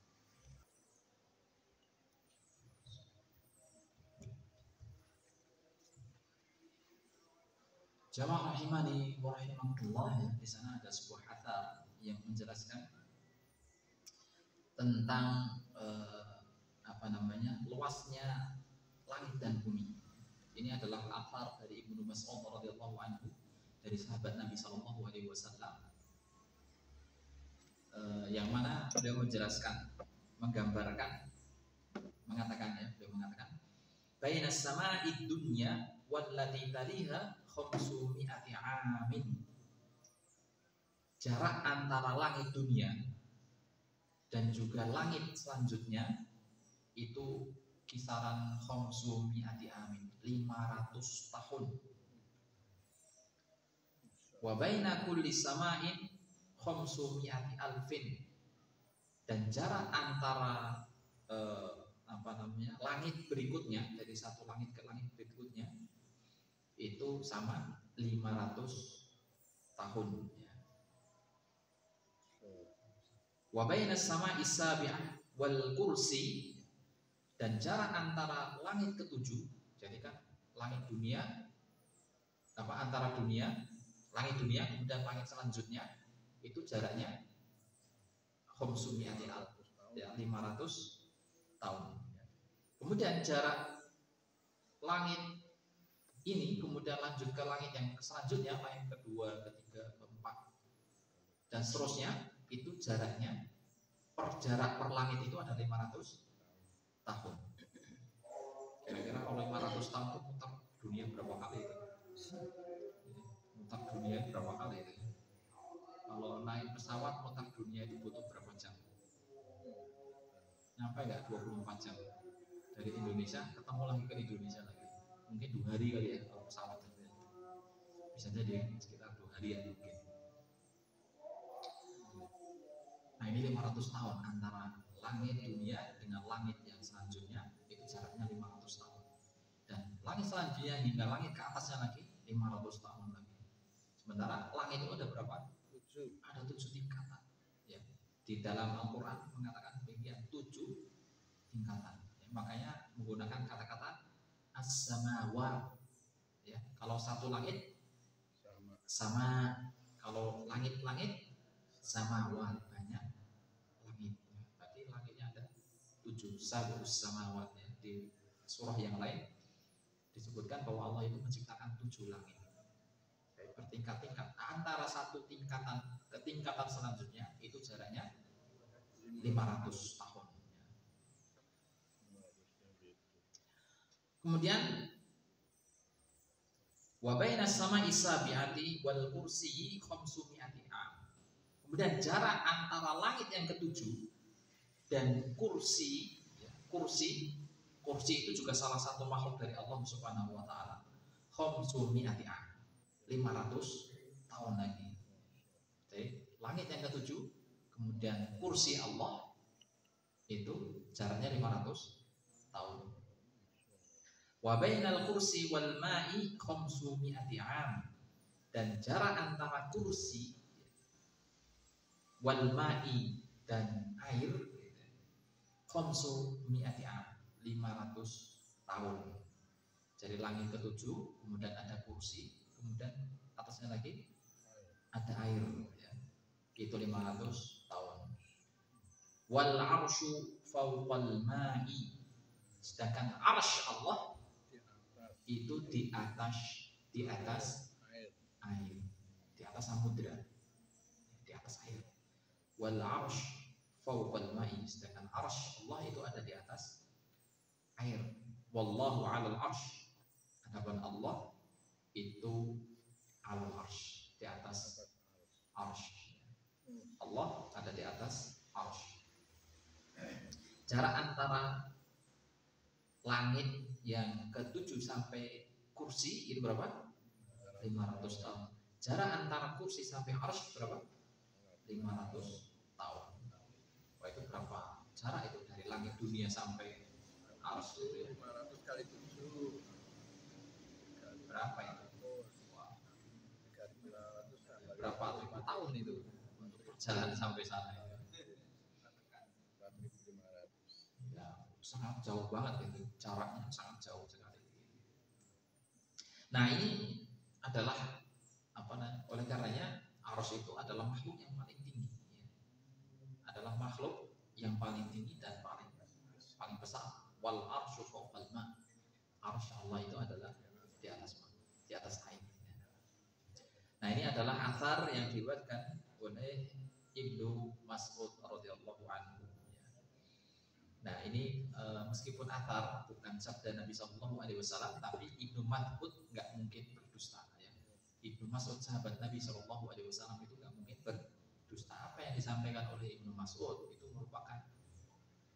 Jamaah rahimani wa rahimakumullah, ya. Di sana ada sebuah hafal yang menjelaskan tentang luasnya langit dan bumi. Ini adalah athar dari Ibnu Mas'ud radhiyallahu anhu, dari sahabat Nabi sallallahu alaihi wasallam, yang mana beliau menjelaskan, menggambarkan, beliau mengatakan baina sama'id dunya wallati taliha 500 amin. Jarak antara langit dunia dan juga langit selanjutnya itu kisaran 500 amin, 500 tahun. Wa baina kulli sama'in 500 alfin. Dan jarak antara langit berikutnya, dari satu langit ke langit berikutnya itu sama 500 tahun, ya. Wa baina sama'i sabi'ah wal kursi, dan jarak antara langit ketujuh, jadi kan langit dunia, antara langit dunia kemudian langit selanjutnya itu jaraknya 500 tahun. Kemudian jarak langit ini kemudian lanjut ke langit yang selanjutnya, langit kedua, ketiga, keempat, dan seterusnya, itu jaraknya jarak per langit itu ada 500 tahun. Kira-kira kalau 500 tahun itu muter dunia berapa kali itu? Muter dunia berapa kali itu? Kalau naik pesawat muter dunia itu butuh berapa jam? Nyampe nggak 24 jam? Dari Indonesia ketemu lagi ke Indonesia lagi. Mungkin 2 hari kali ya kalau pesawat itu. Bisa jadi sekitar 2 hari ya mungkin. Nah, ini 500 tahun antara langit dunia dengan langit yang selanjutnya, itu jaraknya 500 tahun. Dan langit selanjutnya hingga langit ke atasnya lagi 500 tahun lagi. Sementara langit itu ada berapa? 7. Ada 7 tingkatan. Ya. Di dalam Al-Quran mengatakan demikian, 7 tingkatan. Ya, makanya menggunakan kata-kata as-samawat. Ya, kalau satu langit sama, kalau langit-langit samawat, banyak langit. Berarti langitnya ada 7, sab'us samawat, ya. Di surah yang lain disebutkan bahwa Allah itu menciptakan 7 langit bertingkat-tingkat. Antara satu tingkatan ke tingkatan selanjutnya itu jaraknya 500 tahun. Kemudian wa baina sama'i sabi'ati wal kursi 500 am. Kemudian jarak antara langit yang ketujuh dan kursi, ya, kursi itu juga salah satu makhluk dari Allah Subhanahu wa taala. 500 am, 500 tahun lagi. Jadi, langit yang ketujuh, kemudian kursi Allah itu jaraknya 500 tahun. Wa bainal kursi wal ma'i 500 'am. Dan jarak antara kursi wal ma'i dan air 500 'am, 500 tahun. Jadi langit ketujuh, kemudian ada kursi, kemudian atasnya lagi ada air, ya. Itu 500 tahun. Wal arsyu fawqal ma'i. Sedangkan arsy Allah itu di atas air, di atas samudra, di atas air. Wal arsy fawqal ma'i. Sedangkan arsy Allah itu ada di atas air. Wallahu 'alal arsy. Adapun Allah itu 'alal arsy, di atas arsy. Allah ada di atas arsy. Jarak antara langit yang ke-7 sampai kursi itu berapa? 500 tahun. Jarak antara kursi sampai arsy berapa? 500 tahun. Wah, itu berapa jarak itu dari langit dunia sampai arsy itu ya? 500 kali 7. Berapa itu? Wah, berapa 5 tahun itu untuk berjalan sampai sana itu? Ya, sangat jauh banget itu, jaraknya sangat jauh sekali. Nah, ini adalah oleh karenanya arsy itu adalah makhluk yang paling tinggi, ya. Adalah makhluk yang paling tinggi dan paling besar. Wal arsyu fawqal ma. Arsy Allah itu adalah di atas air. Nah, ini adalah asar yang diriwayatkan oleh Ibnu Mas'ud radhiyallahu anhu. Nah, ini meskipun asar bukan sabda Nabi SAW, tapi Ibnu Mas'ud nggak mungkin berdusta. Ya. Ibnu Mas'ud sahabat Nabi SAW itu nggak mungkin berdusta. Apa yang disampaikan oleh Ibnu Mas'ud itu merupakan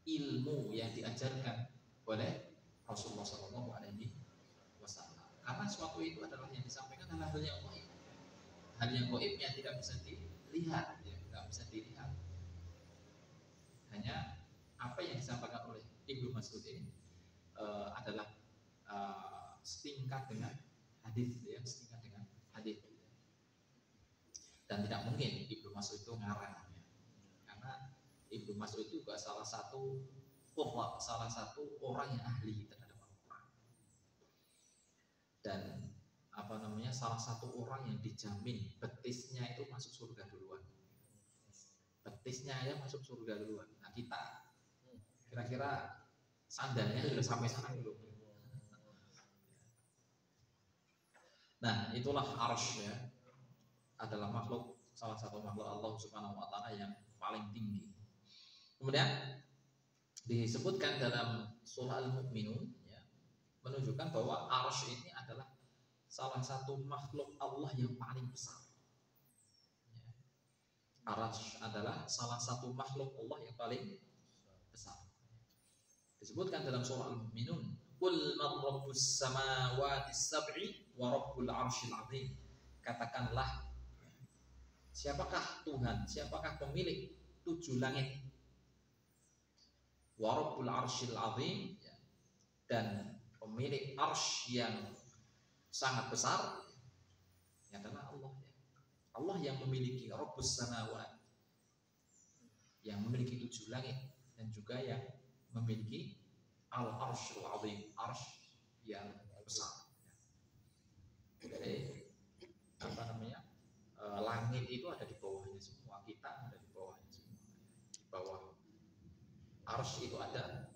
ilmu yang diajarkan oleh Rasulullah SAW. Karena suatu itu adalah yang disampaikan adalah hal yang gaib. Hal yang gaib yang tidak bisa dilihat, ya, tidak bisa dilihat. Hanya apa yang disampaikan oleh Ibnu Mas'ud ini adalah setingkat dengan hadis, ya, setingkat dengan hadis. Dan tidak mungkin Ibnu Mas'ud itu ngarang, ya. Karena Ibnu Mas'ud itu juga salah satu orang yang ahli terhadap Al-Quran. Dan salah satu orang yang dijamin betisnya itu masuk surga duluan. Betisnya ya masuk surga duluan. Nah, kita kira-kira sandalnya sudah sampai sana belum? Nah, itulah arsy, ya. Adalah salah satu makhluk Allah Subhanahu wa taala yang paling tinggi. Kemudian disebutkan dalam surah Al-Mu'minun, ya, menunjukkan bahwa arsy ini adalah salah satu makhluk Allah yang paling besar. Ya. Arsy adalah salah satu makhluk Allah yang paling besar. Disebutkan dalam surah Al-Mu'minun, "Qul man rabbus samawati sab'i wa rabbul arsyil 'azim." Katakanlah, siapakah Tuhan, siapakah pemilik 7 langit, wa rabbul arsyil 'azim, ya, dan pemilik arsy yang sangat besar, ya, adalah Allah, ya. Allah yang memiliki rabbus samawat, yang memiliki 7 langit, dan juga yang memiliki al-arsyul 'azim, arsy yang besar. Jadi langit itu ada di bawahnya semua, kita ada di bawahnya semua. Di bawah arsy itu ada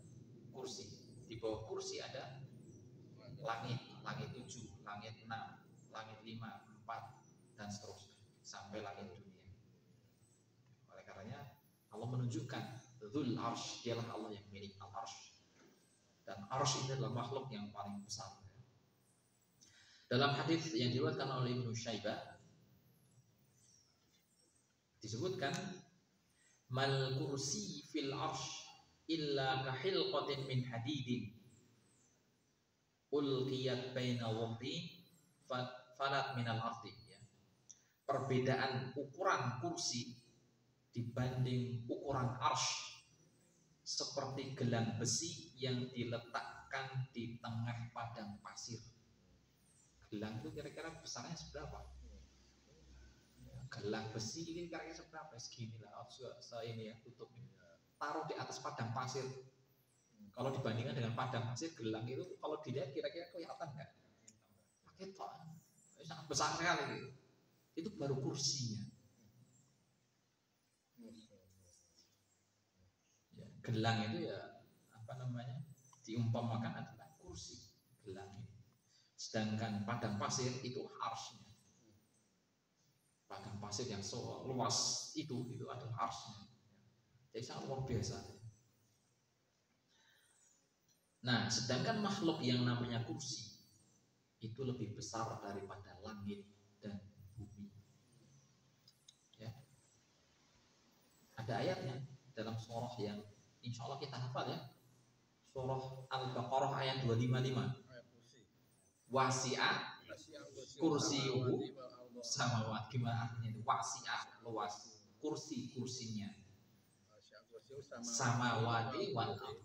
kursi, di bawah kursi ada langit 7, langit 6, langit 5, 4, dan seterusnya sampai langit dunia. Oleh karenanya Allah menunjukkan Dzul Arsy, dialah Allah yang milik al-arsy. Dan arsy ini adalah makhluk yang paling besar. Dalam hadis yang diriwayatkan oleh Ibnu Syaibah disebutkan, mal kursi fil arsy illa kahilqatin min hadidin ulqiyat baina waqti falat minal ardi, ya. Perbedaan ukuran kursi dibanding ukuran arsy seperti gelang besi yang diletakkan di tengah padang pasir. Gelang itu kira-kira besarnya seberapa? Gelang besi ini kira-kira seberapa? Segini lah, ini ya tutupnya. Taruh di atas padang pasir. Kalau dibandingkan dengan padang pasir, gelang itu kalau dilihat kira-kira kelihatan nggak? Pakai sangat besar sekali gitu. Itu baru kursinya. Ya, gelang itu ya apa namanya? Diumpamakan adalah kursi gelang ini. Sedangkan padang pasir itu arsy. Padang pasir yang luas itu adalah arsy. Jadi sangat luar biasa. Nah, sedangkan makhluk yang namanya kursi itu lebih besar daripada langit dan bumi. Ya. Ada ayatnya dalam surah yang insya Allah kita hafal ya. Surah Al-Baqarah ayat 255. Wasi'a kursiyuhu samawat. Gimana artinya itu? Wasi'a, luas. Kursinya. Samawati wal ardh.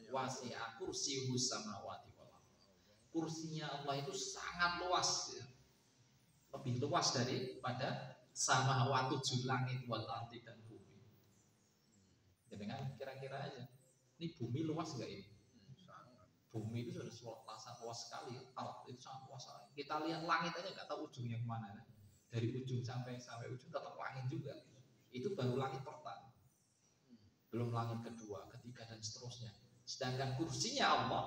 Wasi'a kursiyuhu samawati wal ardh. Kursinya Allah itu sangat luas ya. Lebih luas daripada samawati 7 langit wal ardh dan bumi. Jadi kan kira-kira aja. Ini bumi luas enggak ini? Bumi itu sudah luas sekali, ardh itu sangat luas. Kita lihat langit aja nggak tahu ujungnya kemana. Dari ujung sampai ujung tetap langit juga. Itu baru langit pertama. Belum langit kedua, ketiga dan seterusnya. Sedangkan kursinya Allah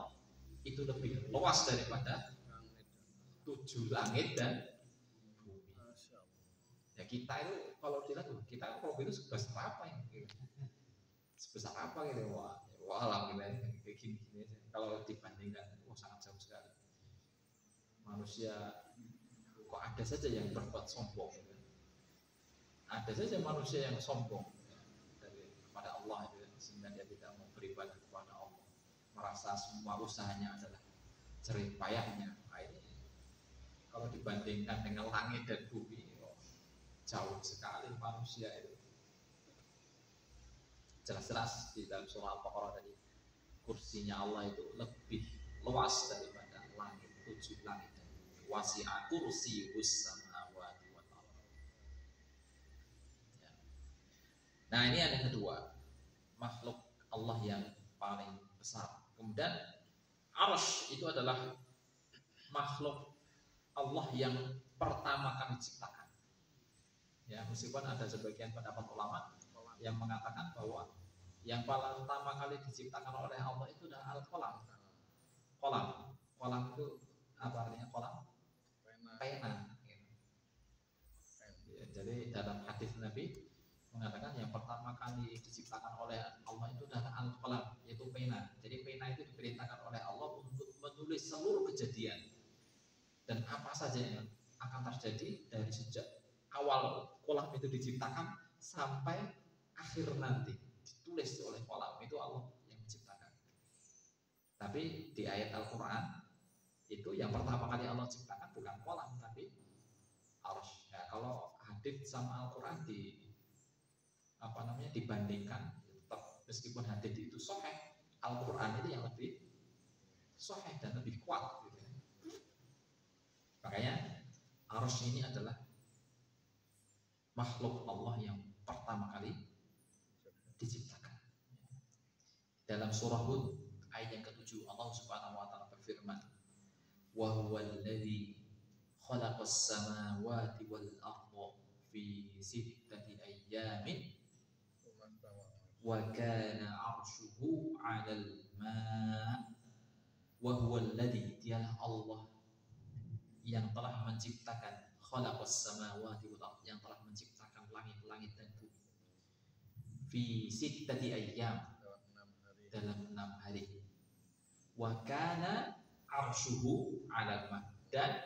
itu lebih luas daripada 7 langit dan bumi. Ya kita itu kalau dilihat kita itu sebesar apa ini? Sebesar apa gitu? Wah lah gitu kayak gini aja. Kalau dibandingkan, sangat jauh sekali. Manusia kok ada saja yang berbuat sombong. Gitu. Ada saja manusia yang sombong kepada Allah gitu, sehingga dia tidak mau beribadah kepada Allah, merasa semua usahanya adalah jerih payahnya. Nah, ini kalau dibandingkan dengan langit dan bumi, jauh sekali manusia itu. Jelas-jelas di dalam surah Al-Baqarah tadi, kursinya Allah itu lebih luas daripada langit, 7 langit. Wasi'a kursiyus samawati wal ardh. Ya. Nah, ini ada yang kedua, makhluk Allah yang paling besar. Kemudian arsy itu adalah makhluk Allah yang pertama kali diciptakan. Ya, meskipun ada sebagian pendapat ulama yang mengatakan bahwa yang pertama kali diciptakan oleh Allah itu adalah al-qalam. Qalam itu apa artinya qalam? Pena. Ya, jadi dalam hadis Nabi mengatakan yang pertama kali diciptakan oleh Allah itu adalah al-qalam, yaitu pena. Jadi pena itu diperintahkan oleh Allah untuk menulis seluruh kejadian dan apa saja yang akan terjadi dari sejak awal qalam itu diciptakan sampai akhir nanti ditulis oleh qalam. Itu Allah yang menciptakan. Tapi di ayat Al-Quran itu yang pertama kali Allah ciptakan bukan qalam tapi arsy. Ya, kalau hadits sama Al-Quran dibandingkan, tetap meskipun hadits itu sahih, Al-Quran itu yang lebih sahih dan lebih kuat gitu. Makanya arsy ini adalah makhluk Allah yang pertama kali diciptakan. Dalam surah Hud ayat yang ke-7 Allah Subhanahu wa taala berfirman, "Wa huwal ladzi khalaqas samawati wal ardha fi sittati ayyamin wa kana 'arshuhu 'alal ma'." Wa huwal ladzi, dialah Allah yang telah menciptakan khalaqas samawati wal ardh, yang telah menciptakan langit-langit dan bumi. Fi sittati ayyam, dalam 6 hari. Wa kana arshuhu 'alal ma', dan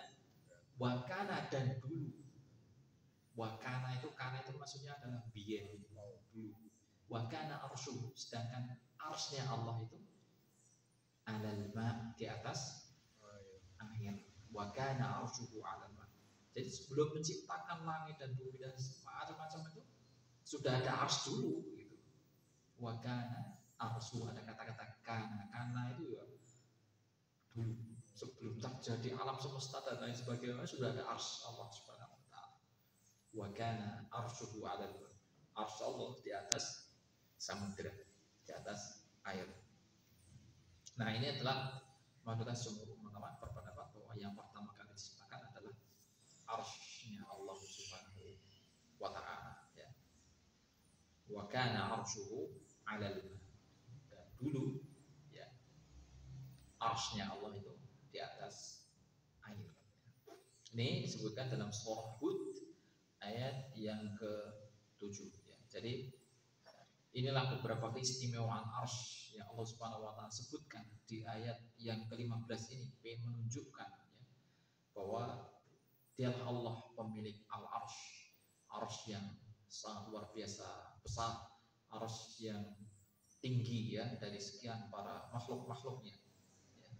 wa kana dan dulu. Wa kana itu maksudnya adalah biyen, dulu. Wa kana arshuhu, sedangkan arsy-nya Allah itu 'alal ma', di atas air. Wa kana arshuhu 'alal ma'. Jadi sebelum menciptakan langit dan bumi dan macam-macam itu sudah ada arsy dulu gitu. Wa kana arsyu, ada kata-kata kana itu ya dulu sebelum terjadi alam semesta dan lain sebagainya sudah ada ars Allah Subhanahu wa taala. Wa kana arsyuhu 'alal ma. Ars Allah di atas samudra, di atas air. Nah, ini adalah mayoritas jumhur ulama berpendapat bahwa yang pertama kali diciptakan adalah arsy-nya Allah Subhanahu wa taala ya. Wa kana arshuhu 'alal ma. Dan dulu ya arsy-nya Allah itu di atas air. Ini disebutkan dalam surah Hud ayat yang ke-7 ya. Jadi inilah beberapa keistimewaan arsy yang Allah Subhanahu wa taala sebutkan di ayat yang ke-15 ini, menunjukkan ya, bahwa dialah Allah pemilik al-arsy, arsy yang sangat luar biasa besar, arsy yang tinggi ya dari sekian para makhluk-makhluknya. Ya.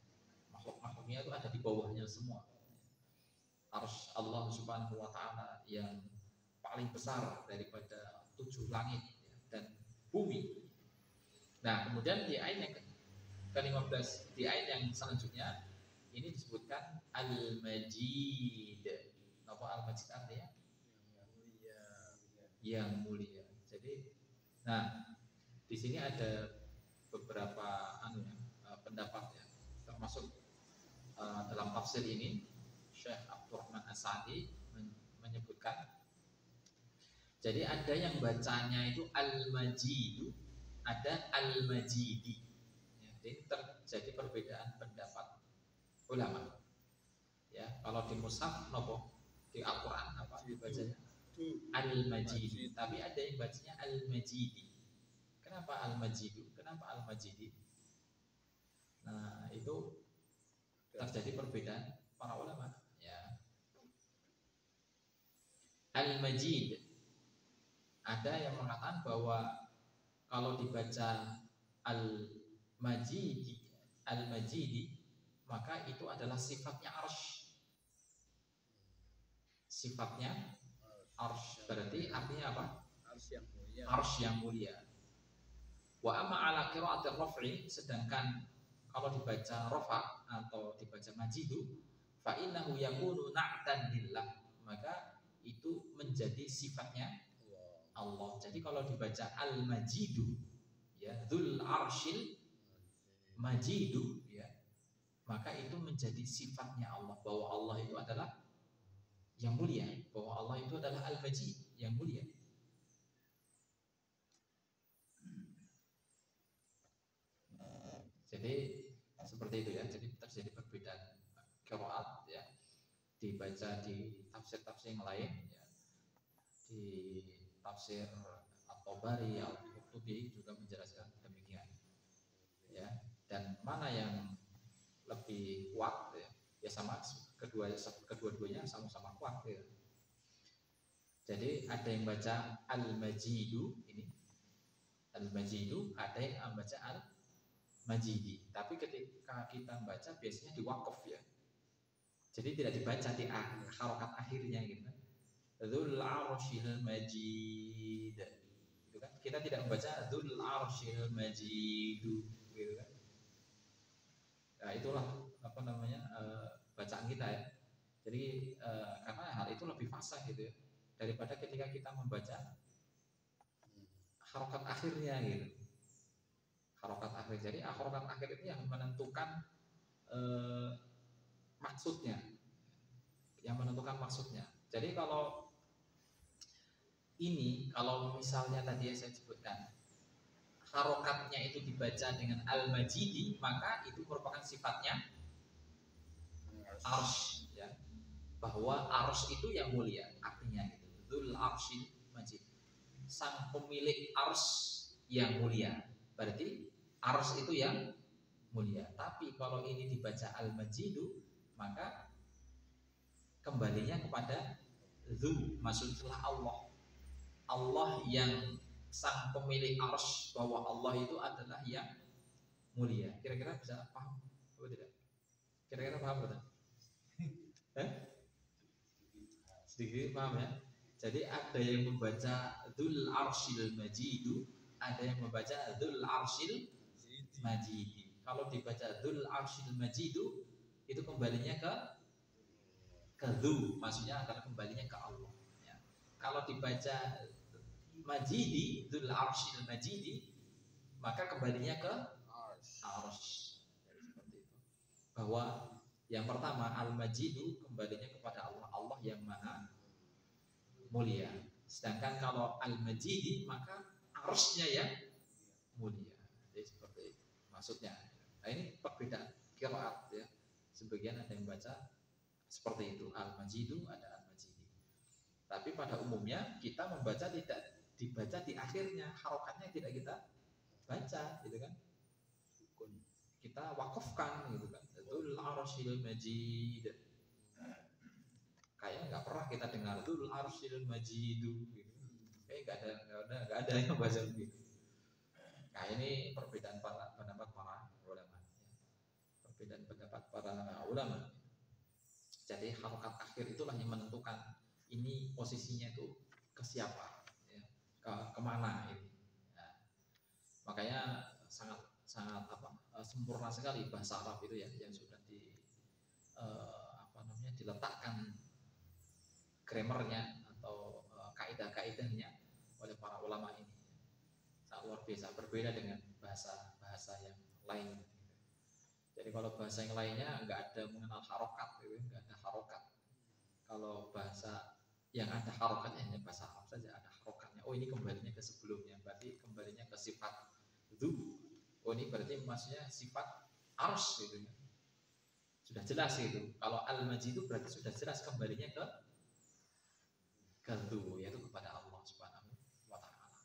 Makhluk-makhluknya itu ada di bawahnya semua. Arsy Allah Subhanahu wa taala yang paling besar daripada 7 langit ya, dan bumi. Nah, kemudian di ayat yang ke-15, di ayat yang selanjutnya ini disebutkan Al-Majid. Apa Al-Majid artinya? Yang mulia. Jadi, nah di sini ada beberapa pendapat ya, termasuk dalam tafsir ini Syekh Abdurrahman As-Sa'di menyebutkan. Jadi ada yang bacanya itu Al-Majidu, ada Al-Majidi. Ya, jadi terjadi perbedaan pendapat ulama. Ya, kalau di mushaf nopo di Al-Qur'an apa dibacanya? Al-Majidi. Tapi ada yang bacanya Al-Majidi. Kenapa Al-Majidu? Kenapa Al-Majidi? Nah, itu terjadi perbedaan para ulama. Ya. Al-Majid. Ada yang mengatakan bahwa kalau dibaca Al-Majidi, maka itu adalah sifatnya arsy. Sifatnya arsy. Berarti artinya apa? Arsy yang mulia. Wa amma ala qira'atir raf'i, sedangkan kalau dibaca rafa atau dibaca majidu, fa innahu yakunu na'tan lillah, maka itu menjadi sifatnya Allah. Jadi kalau dibaca Al-Majidu ya, Dzul Arsyil Majidu ya, maka itu menjadi sifatnya Allah, bahwa Allah itu adalah yang mulia, bahwa Allah itu adalah Al-Majid, yang mulia. Jadi seperti itu ya. Jadi terjadi perbedaan qiraat ya, dibaca di tafsir-tafsir yang lain ya. Di tafsir At-Tabari, Al-Qurtubi juga menjelaskan demikian. Ya, dan mana yang lebih kuat ya? Ya sama kedua-duanya sama-sama kuat ya. Jadi ada yang baca Al-Majidu ini. Al-Majidu, ada yang membaca Al-Majidi. Tapi ketika kita baca biasanya di waqaf ya. Jadi tidak dibaca di harokat akhirnya gitu. Dzul Arsyil Majid. Gitu kan? Kita tidak membaca Dzul Arsyil Majidu gitu kan. Nah, itulah apa namanya bacaan kita ya. Jadi karena hal itu lebih fasih gitu ya, daripada ketika kita membaca harokat akhirnya gitu. Harokat akhir. Jadi harokat akhir itu yang menentukan maksudnya. Yang menentukan maksudnya. Jadi kalau misalnya tadi yang saya sebutkan harokatnya itu dibaca dengan Al-Majidi, maka itu merupakan sifatnya arsy ya. Bahwa arsy itu yang mulia, artinya gitu. Dzul Arsyil Majid. Sang pemilik arsy yang mulia. Berarti arsy itu yang mulia. Tapi kalau ini dibaca Al-Majidu, maka kembalinya kepada Dzu, maksudnya Allah. Allah yang sang pemilik arsy, bahwa Allah itu adalah yang mulia. Kira-kira bisa paham atau tidak? Kira-kira paham betul? Sedikit paham ya. Jadi ada yang membaca Dzul Arsyil Majidu, ada yang membaca Dzul Arsyil Majid. Kalau dibaca Dzul Arsyil Majid itu kembalinya ke Dzu, maksudnya adalah kembalinya ke Allah. Ya. Kalau dibaca Majidi, Dzul Arsyil Majidi, maka kembalinya ke Arsy. Seperti itu. Bahwa yang pertama Al-Majidu kembalinya kepada Allah, Allah yang Maha Mulia. Sedangkan kalau Al-Majidi maka Arsy-nya yang mulia. Jadi seperti itu maksudnya. Nah, ini perbedaan qiraat ya. Sebagian ada yang baca seperti itu, Al-Majidu, ada Al-Majidi. Tapi pada umumnya kita membaca tidak dibaca di akhirnya, harokatnya tidak kita baca, gitu kan? Kita wakafkan, gitu kan? Dzul Arsyil Majid. Kayak nggak pernah kita dengar Dzul Arsyil Majidu. Gitu. Kayak nggak ada yang baca begitu. Nah ini perbedaan pendapat para ulama. Perbedaan pendapat para ulama. Jadi harokat akhir itulah yang menentukan ini posisinya itu ke siapa, ya, kemana ini. Ya. Makanya sangat sempurna sekali bahasa Arab itu ya, yang sudah diletakkan grammarnya atau kaidah-kaidahnya oleh para ulama ini. Sangat luar biasa, berbeda dengan bahasa yang lain. Jadi kalau bahasa yang lainnya nggak ada mengenal harokat, gitu, nggak ada harokat. Kalau bahasa yang ada harokatnya hanya bahasa Arab saja, ada harokatnya. Oh ini kembalinya ke sebelumnya, berarti kembalinya ke sifat dzu. Oh ini berarti maksudnya sifat ars gitu ya. Sudah jelas itu. Kalau al-majid itu berarti sudah jelas kembalinya ke dzu, yaitu kepada Allah Subhanahu wa taala.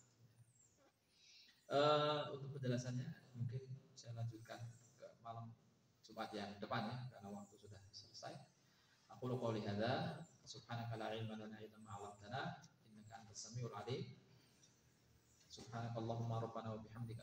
Untuk penjelasannya mungkin saya lanjutkan ke malam Jumat yang depan ya, karena waktu sudah selesai. Aku qouli hadza subhanaka la ilma lana illa ma 'allamtana innaka antas samiul 'alim. Subhanakallahumma rabbana wa bihamdika